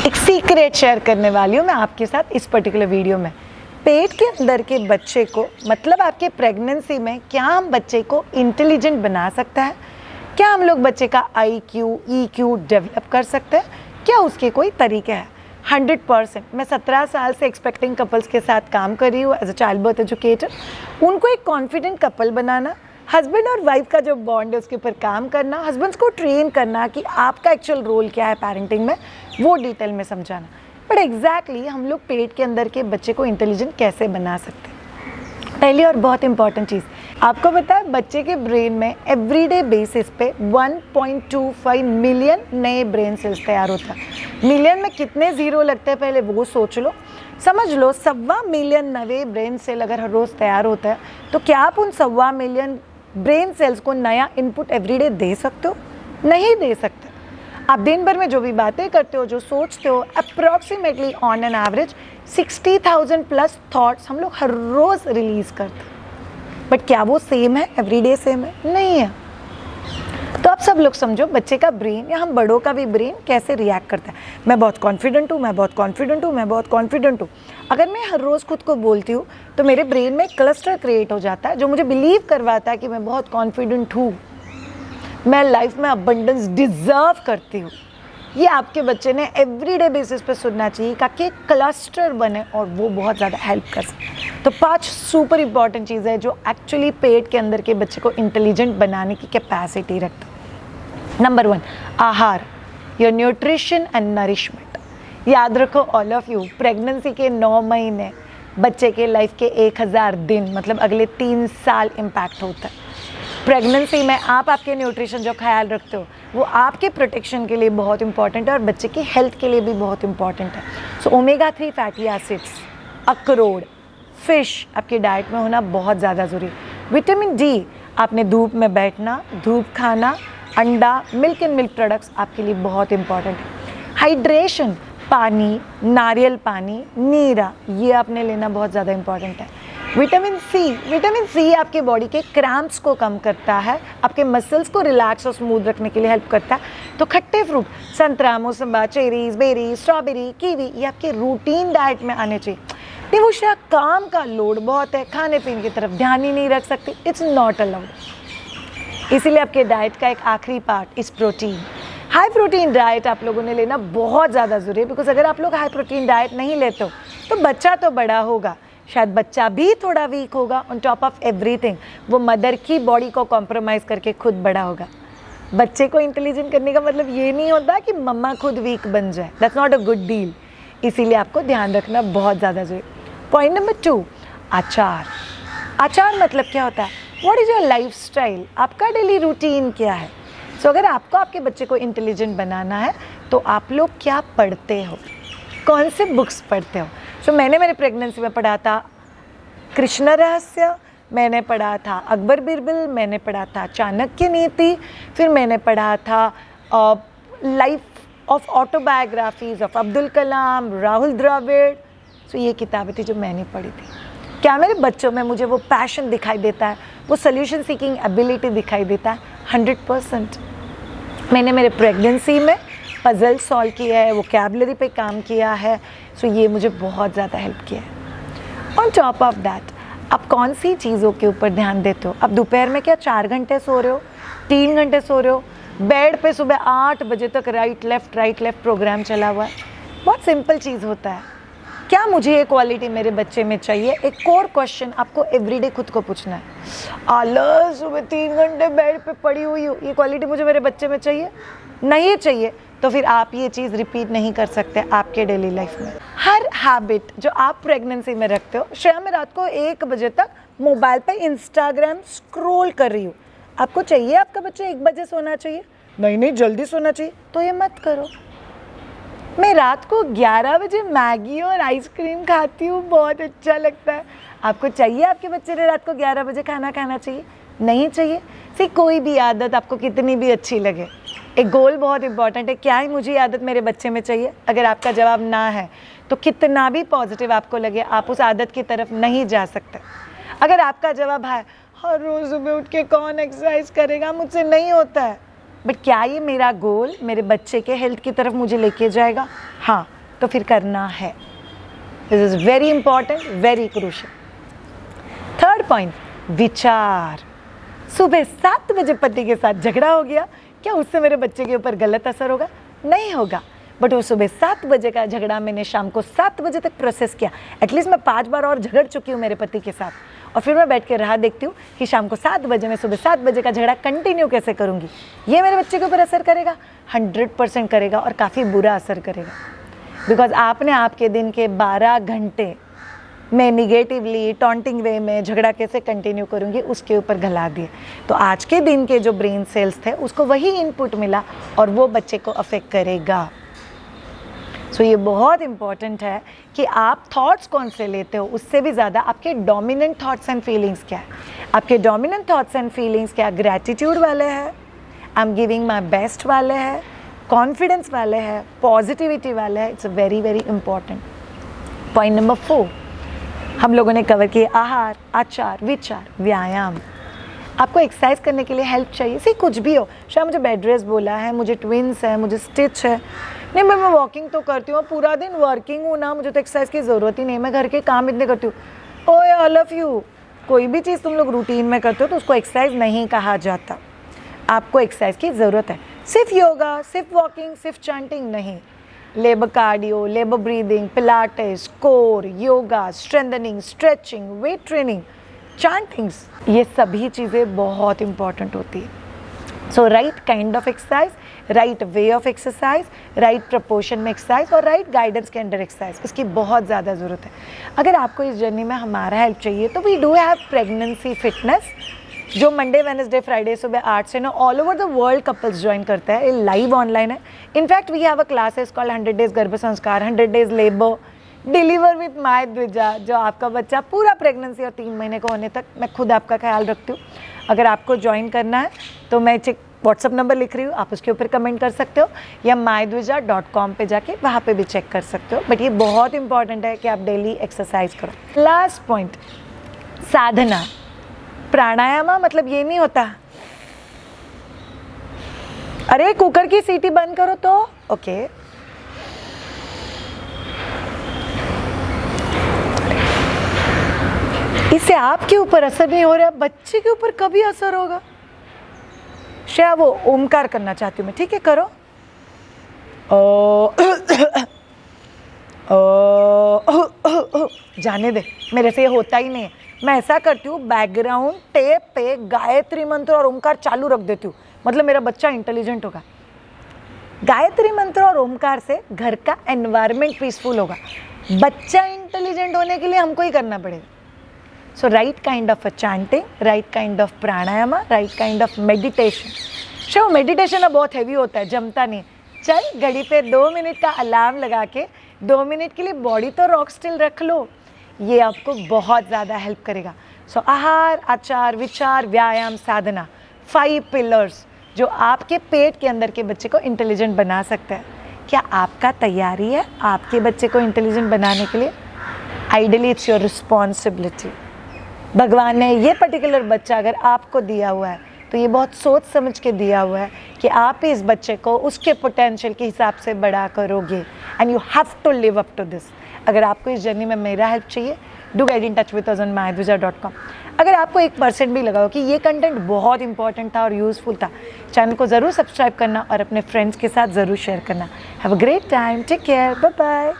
एक secret share करने वाली हूँ मैं आपके साथ इस पर्टिकुलर वीडियो में। पेट के अंदर के बच्चे को, मतलब आपके प्रेगनेंसी में, क्या हम बच्चे को इंटेलिजेंट बना सकते हैं? क्या हम लोग बच्चे का IQ, EQ डेवलप कर सकते हैं? क्या उसके कोई तरीके हैं? 100%। मैं 17 साल से एक्सपेक्टिंग कपल्स के साथ काम कर रही हूँ as a child birth educator. उनको एक कॉन्फिडेंट कपल बनाना, हस्बैंड और वाइफ का जो बॉन्ड है उसके ऊपर काम करना, हस्बैंड्स को ट्रेन करना कि आपका एक्चुअल रोल क्या है पेरेंटिंग में, वो डिटेल में समझाना। बट एग्जैक्टली हम लोग पेट के अंदर के बच्चे को इंटेलिजेंट कैसे बना सकते हैं? पहली और बहुत इंपॉर्टेंट चीज़, आपको पता है बच्चे के ब्रेन में एवरीडे बेसिस पे 1.25 मिलियन नए ब्रेन सेल्स तैयार होता है। मिलियन में कितने जीरो लगते हैं पहले वो सोच लो। समझ लो 1.25 मिलियन नए ब्रेन सेल अगर हर रोज़ तैयार होता है, तो क्या आप उन 1.25 मिलियन ब्रेन सेल्स को नया इनपुट एवरीडे दे सकते हो? नहीं दे सकते। आप दिन भर में जो भी बातें करते हो, जो सोचते हो, approximately on an average 60,000 plus thoughts हम लोग हर रोज़ रिलीज़ करते हैं। बट क्या वो सेम है? एवरीडे सेम है? नहीं है। तो आप सब लोग समझो बच्चे का ब्रेन या हम बड़ों का भी ब्रेन कैसे रिएक्ट करता है। मैं बहुत कॉन्फिडेंट हूँ, मैं बहुत कॉन्फिडेंट हूँ, मैं बहुत कॉन्फिडेंट हूँ। अगर मैं हर रोज़ खुद को बोलती हूँ तो मेरे ब्रेन में क्लस्टर क्रिएट हो जाता है जो मुझे बिलीव करवाता है कि मैं बहुत कॉन्फिडेंट हूँ, मैं लाइफ में अबंडेंस डिज़र्व करती हूँ। ये आपके बच्चे ने एवरीडे बेसिस पे सुनना चाहिए ताकि क्लस्टर बने और वो बहुत ज़्यादा हेल्प कर सके। तो 5 सुपर इंपॉर्टेंट चीज़ें हैं जो एक्चुअली पेट के अंदर के बच्चे को इंटेलिजेंट बनाने की कैपेसिटी रखते हैं। नंबर 1, आहार, योर न्यूट्रिशन एंड नरिशमेंट। याद रखो ऑल ऑफ यू, प्रेगनेंसी के 9 महीने बच्चे के लाइफ के 1000 दिन, मतलब अगले 3 साल इम्पैक्ट होता है। प्रेगनेंसी में आप आपके न्यूट्रिशन जो ख्याल रखते हो वो आपके प्रोटेक्शन के लिए बहुत इंपॉर्टेंट है और बच्चे की हेल्थ के लिए भी बहुत इंपॉर्टेंट है। सो ओमेगा 3 फैटी एसिड्स, अखरोट, फिश आपकी डाइट में होना बहुत ज़्यादा ज़रूरी। विटामिन डी, आपने धूप में बैठना, धूप खाना, अंडा, मिल्क एंड मिल्क प्रोडक्ट्स आपके लिए बहुत इंपॉर्टेंट है। हाइड्रेशन, पानी, नारियल पानी, नीरा, ये आपने लेना बहुत ज़्यादा इंपॉर्टेंट है। विटामिन सी आपके बॉडी के क्रैम्प्स को कम करता है, आपके मसल्स को रिलैक्स और स्मूथ रखने के लिए हेल्प करता है। तो खट्टे फ्रूट, संतरा, मौसम्बा, चेरीज, बेरी, स्ट्रॉबेरी, कीवी, ये आपके रूटीन डाइट में आने चाहिए। निवुषा, काम का लोड बहुत है, खाने पीने की तरफ ध्यान ही नहीं रख सकती, इट्स नॉट अलाउड। इसीलिए आपके डाइट का एक आखिरी पार्ट इस प्रोटीन। हाई प्रोटीन डाइट आप लोगों ने लेना बहुत ज़्यादा ज़रूरी है, बिकॉज अगर आप लोग हाई प्रोटीन डाइट नहीं लेते हो तो बच्चा तो बड़ा होगा, शायद बच्चा भी थोड़ा वीक होगा, ऑन टॉप ऑफ एवरीथिंग वो मदर की बॉडी को कॉम्प्रोमाइज़ करके खुद बड़ा होगा। बच्चे को इंटेलिजेंट करने का मतलब ये नहीं होता कि मम्मा खुद वीक बन जाए, that's not a good deal. इसीलिए आपको ध्यान रखना बहुत ज़्यादा जरूरी। पॉइंट नंबर 2, आचार। आचार मतलब क्या होता है? What is your life style, आपका डेली रूटीन क्या है? सो अगर आपको आपके बच्चे को इंटेलिजेंट बनाना है तो आप लोग क्या पढ़ते हो, कौन से बुक्स पढ़ते हो? सो मैंने मेरे प्रेगनेंसी में पढ़ा था कृष्ण रहस्य, मैंने पढ़ा था अकबर बिरबल, मैंने पढ़ा था चाणक्य नीति, फिर मैंने पढ़ा था life of autobiographies of Abdul Kalam, Rahul Dravid. So ये किताबें थी जो मैंने पढ़ी थी। क्या मेरे बच्चों में मुझे वो पैशन दिखाई देता है, वो सोल्यूशन सीकिंग एबिलिटी दिखाई देता है? 100%। मैंने मेरे प्रेगनेंसी में पजल सॉल्व किया है, वोकैबुलरी पे काम किया है। सो ये मुझे बहुत ज़्यादा हेल्प किया है। ऑन टॉप ऑफ दैट, आप कौन सी चीज़ों के ऊपर ध्यान देते हो? आप दोपहर में क्या 4 घंटे सो रहे हो, 3 घंटे सो रहे हो? बेड पे सुबह 8 बजे तक राइट लेफ़्ट प्रोग्राम चला हुआ है। बहुत सिंपल चीज़ होता है, क्या मुझे ये क्वालिटी मेरे बच्चे में चाहिए? एक कोर क्वेश्चन आपको एवरीडे खुद को पूछना है। आलस, सुबह 3 घंटे बेड पे पड़ी हुई हूँ, ये क्वालिटी मुझे मेरे बच्चे में चाहिए? नहीं चाहिए तो फिर आप ये चीज़ रिपीट नहीं कर सकते आपके डेली लाइफ में। हर हैबिट जो आप प्रेगनेंसी में रखते हो, श्रेया मैं रात को 1 बजे तक मोबाइल पे इंस्टाग्राम स्क्रॉल कर रही हूँ, आपको चाहिए आपका बच्चा 1 बजे सोना चाहिए? नहीं जल्दी सोना चाहिए, तो ये मत करो। मैं रात को 11 बजे मैगी और आइसक्रीम खाती हूँ, बहुत अच्छा लगता है। आपको चाहिए आपके बच्चे ने रात को 11 बजे खाना खाना चाहिए? नहीं चाहिए। सी कोई भी आदत आपको कितनी भी अच्छी लगे, एक गोल बहुत इंपॉर्टेंट है, क्या ही मुझे ये आदत मेरे बच्चे में चाहिए? अगर आपका जवाब ना है तो कितना भी पॉजिटिव आपको लगे आप उस आदत की तरफ नहीं जा सकते। अगर आपका जवाब है हर रोज़ सुबह उठ के कौन एक्सरसाइज करेगा, मुझसे नहीं होता है, बट क्या ये मेरा गोल मेरे बच्चे के हेल्थ की तरफ मुझे लेके जाएगा? हाँ, तो फिर करना है। This is very important, very crucial. Third point, विचार। सुबह 7 बजे पति के साथ झगड़ा हो गया, क्या उससे मेरे बच्चे के ऊपर गलत असर होगा? नहीं होगा। बट वो सुबह 7 बजे का झगड़ा मैंने शाम को 7 बजे तक प्रोसेस किया। एटलीस्ट मैं 5 बार और झगड़ चुकी हूँ मेरे पति के साथ, और फिर मैं बैठ के राह देखती हूँ कि शाम को 7 बजे मैं सुबह 7 बजे का झगड़ा कंटिन्यू कैसे करूँगी। ये मेरे बच्चे के ऊपर असर करेगा, 100% करेगा, और काफ़ी बुरा असर करेगा। बिकॉज आपने आपके दिन के 12 घंटे मैं निगेटिवली टॉन्टिंग वे में झगड़ा कैसे कंटिन्यू करूँगी उसके ऊपर घला दिए। तो आज के दिन के जो ब्रेन सेल्स थे उसको वही इनपुट मिला और वो बच्चे को अफेक्ट करेगा। सो ये बहुत इंपॉर्टेंट है कि आप थॉट्स कौन से लेते हो, उससे भी ज़्यादा आपके डोमिनेंट थॉट्स एंड फीलिंग्स क्या है। आपके डोमिनेंट थॉट्स एंड फीलिंग्स क्या ग्रैटिट्यूड वाले हैं, I am giving my best वाले हैं, कॉन्फिडेंस वाले हैं, पॉजिटिविटी वाले हैं। It's very very important. Point number 4 हम लोगों ने कवर किए आहार, आचार, विचार, व्यायाम। आपको एक्सरसाइज करने के लिए हेल्प चाहिए, सी कुछ भी हो। शायद मुझे बेड रेस्ट बोला है, मुझे ट्विंस है, मुझे स्टिच है, नहीं मैं वॉकिंग तो करती हूँ, पूरा दिन वर्किंग हूँ ना, मुझे तो एक्सरसाइज की ज़रूरत ही नहीं, मैं घर के काम इतने करती हूँ। ओए ऑल ऑफ यू, कोई भी चीज़ तुम लोग रूटीन में करते हो तो उसको एक्सरसाइज नहीं कहा जाता। आपको एक्सरसाइज की ज़रूरत है। सिर्फ योगा, सिर्फ वॉकिंग, सिर्फ चैंटिंग नहीं, labour cardio, labour breathing, pilates, core, yoga, strengthening, stretching, weight training, chantings, ये सभी चीज़ें बहुत इंपॉर्टेंट होती है। So right kind of exercise, right way of exercise, right proportion में एक्सरसाइज और राइट गाइडेंस के अंडर एक्सरसाइज, इसकी बहुत ज़्यादा ज़रूरत है। अगर आपको इस जर्नी में हमारा हेल्प चाहिए तो we do have pregnancy fitness, जो मंडे, वेडनेसडे, फ्राइडे सुबह 8 से 9 all over the world couples join करता है। ये लाइव ऑनलाइन है। In fact we have a classes called 100 days Garbh Sanskar, 100 days labour, deliver with my Dwija, जो आपका बच्चा पूरा प्रेगनेंसी और 3 महीने को होने तक मैं खुद आपका ख्याल रखती हूँ। अगर आपको ज्वाइन करना है तो मैं व्हाट्सअप नंबर लिख रही हूँ, आप उसके ऊपर कमेंट कर सकते हो या mydvija.com पे जाके वहाँ पे भी चेक कर सकते हो। बट ये बहुत इंपॉर्टेंट है कि आप डेली एक्सरसाइज करो। लास्ट पॉइंट, साधना। प्राणायाम मतलब ये नहीं होता अरे कुकर की सीटी बंद करो तो ओके। इससे आपके ऊपर असर नहीं हो रहा, बच्चे के ऊपर कभी असर होगा। श्रेया वो ओमकार करना चाहती हूँ मैं, ठीक है करो। जाने दे, मेरे से ये होता ही नहीं है। मैं ऐसा करती हूँ, बैकग्राउंड टेप पे गायत्री मंत्र और ओमकार चालू रख देती हूँ, मतलब मेरा बच्चा इंटेलिजेंट होगा। गायत्री मंत्र और ओमकार से घर का एनवायरनमेंट पीसफुल होगा। बच्चा इंटेलिजेंट होने के लिए हमको ही करना पड़ेगा। So right kind of a chanting, right kind of pranayama, right kind of meditation. So meditation अब बहुत हैवी होता है, जमता नहीं। चल घड़ी पे 2 मिनट का अलार्म लगा के 2 मिनट के लिए बॉडी तो रॉक स्टिल रख लो, ये आपको बहुत ज़्यादा हेल्प करेगा। सो आहार, आचार, विचार, व्यायाम, साधना, 5 पिलर्स जो आपके पेट के अंदर के बच्चे को इंटेलिजेंट बना सकता है। क्या आपका तैयारी है आपके बच्चे को इंटेलिजेंट बनाने के लिए? Ideally it's your responsibility. भगवान ने ये पर्टिकुलर बच्चा अगर आपको दिया हुआ है तो ये बहुत सोच समझ के दिया हुआ है कि आप इस बच्चे को उसके पोटेंशियल के हिसाब से बड़ा करोगे, and you have to live up to this. अगर आपको इस जर्नी में मेरा हेल्प चाहिए, do get in touch with us on mydvija.com। अगर आपको 1% भी लगा हो कि ये कंटेंट बहुत इंपॉर्टेंट था और यूज़फुल था, चैनल को ज़रूर सब्सक्राइब करना और अपने फ्रेंड्स के साथ ज़रूर शेयर करना। Have a great time, take care, bye bye.